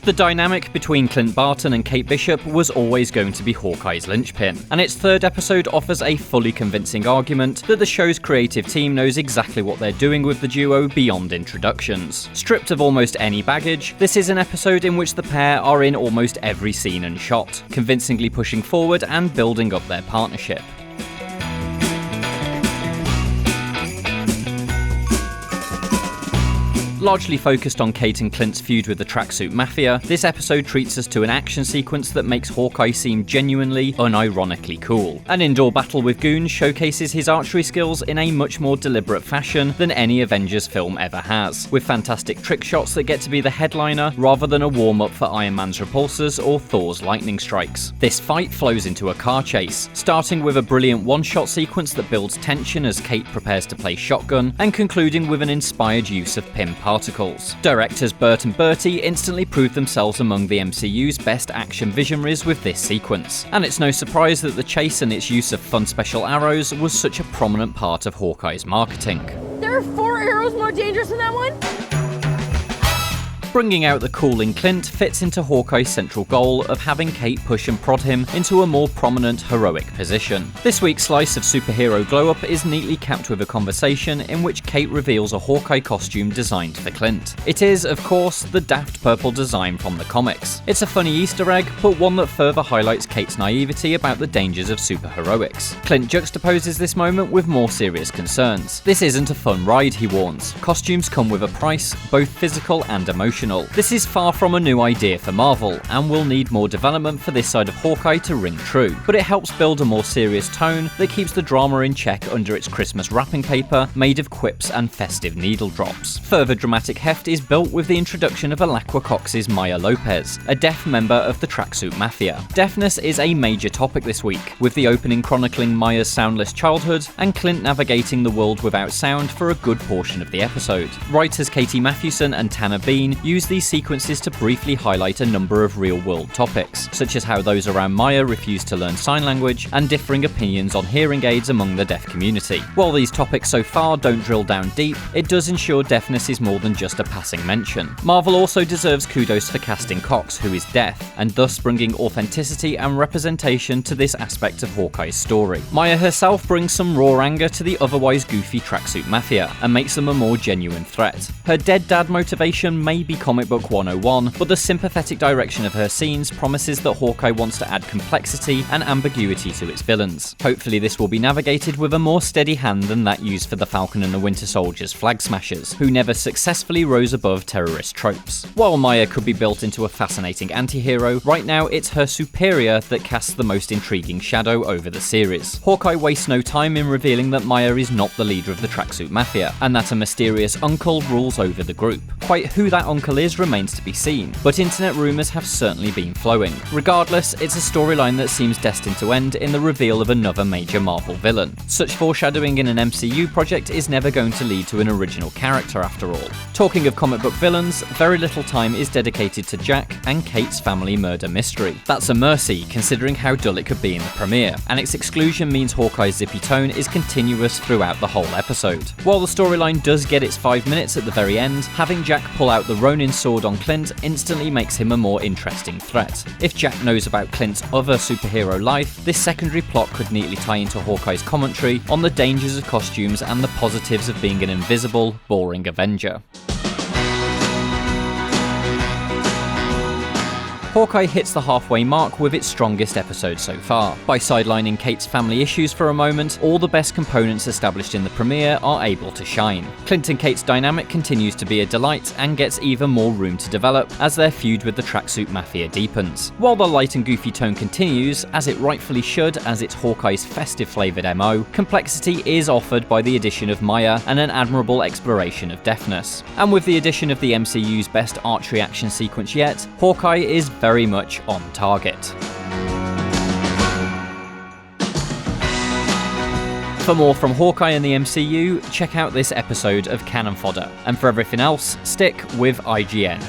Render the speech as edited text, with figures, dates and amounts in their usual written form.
The dynamic between Clint Barton and Kate Bishop was always going to be Hawkeye's linchpin, and its third episode offers a fully convincing argument that the show's creative team knows exactly what they're doing with the duo beyond introductions. Stripped of almost any baggage, this is an episode in which the pair are in almost every scene and shot, convincingly pushing forward and building up their partnership. Largely focused on Kate and Clint's feud with the tracksuit mafia, this episode treats us to an action sequence that makes Hawkeye seem genuinely, unironically cool. An indoor battle with goons showcases his archery skills in a much more deliberate fashion than any Avengers film ever has, with fantastic trick shots that get to be the headliner rather than a warm-up for Iron Man's repulsors or Thor's lightning strikes. This fight flows into a car chase, starting with a brilliant one-shot sequence that builds tension as Kate prepares to play shotgun, and concluding with an inspired use of PIM particles. Directors Burt and Bertie instantly proved themselves among the MCU's best action visionaries with this sequence, and it's no surprise that the chase and its use of fun special arrows was such a prominent part of Hawkeye's marketing. There are 4 arrows more dangerous than that one? Bringing out the cool in Clint fits into Hawkeye's central goal of having Kate push and prod him into a more prominent, heroic position. This week's slice of superhero glow-up is neatly capped with a conversation in which Kate reveals a Hawkeye costume designed for Clint. It is, of course, the daft purple design from the comics. It's a funny Easter egg, but one that further highlights Kate's naivety about the dangers of superheroics. Clint juxtaposes this moment with more serious concerns. This isn't a fun ride, he warns. Costumes come with a price, both physical and emotional. This is far from a new idea for Marvel, and will need more development for this side of Hawkeye to ring true, but it helps build a more serious tone that keeps the drama in check under its Christmas wrapping paper made of quips and festive needle drops. Further dramatic heft is built with the introduction of Alaqua Cox's Maya Lopez, a deaf member of the tracksuit mafia. Deafness is a major topic this week, with the opening chronicling Maya's soundless childhood and Clint navigating the world without sound for a good portion of the episode. Writers Katie Mathewson and Tanner Bean use these sequences to briefly highlight a number of real-world topics, such as how those around Maya refuse to learn sign language and differing opinions on hearing aids among the deaf community. While these topics so far don't drill down deep, it does ensure deafness is more than just a passing mention. Marvel also deserves kudos for casting Cox, who is deaf, and thus bringing authenticity and representation to this aspect of Hawkeye's story. Maya herself brings some raw anger to the otherwise goofy tracksuit mafia, and makes them a more genuine threat. Her dead dad motivation may be comic book 101, but the sympathetic direction of her scenes promises that Hawkeye wants to add complexity and ambiguity to its villains. Hopefully this will be navigated with a more steady hand than that used for the Falcon and the Winter Soldier's flag smashers, who never successfully rose above terrorist tropes. While Maya could be built into a fascinating anti-hero, right now it's her superior that casts the most intriguing shadow over the series. Hawkeye wastes no time in revealing that Maya is not the leader of the tracksuit mafia, and that a mysterious uncle rules over the group. Quite who that uncle is remains to be seen, but internet rumours have certainly been flowing. Regardless, it's a storyline that seems destined to end in the reveal of another major Marvel villain. Such foreshadowing in an MCU project is never going to lead to an original character after all. Talking of comic book villains, very little time is dedicated to Jack and Kate's family murder mystery. That's a mercy, considering how dull it could be in the premiere, and its exclusion means Hawkeye's zippy tone is continuous throughout the whole episode. While the storyline does get its 5 minutes at the very end, having Jack pull out the Ronin sword on Clint instantly makes him a more interesting threat. If Jack knows about Clint's other superhero life, this secondary plot could neatly tie into Hawkeye's commentary on the dangers of costumes and the positives of being an invisible, boring Avenger. Hawkeye hits the halfway mark with its strongest episode so far. By sidelining Kate's family issues for a moment, all the best components established in the premiere are able to shine. Clint and Kate's dynamic continues to be a delight and gets even more room to develop as their feud with the tracksuit mafia deepens. While the light and goofy tone continues, as it rightfully should as it's Hawkeye's festive-flavoured MO, complexity is offered by the addition of Maya and an admirable exploration of deafness. And with the addition of the MCU's best archery action sequence yet, Hawkeye is very much on target. For more from Hawkeye and the MCU, check out this episode of Cannon Fodder. And for everything else, stick with IGN.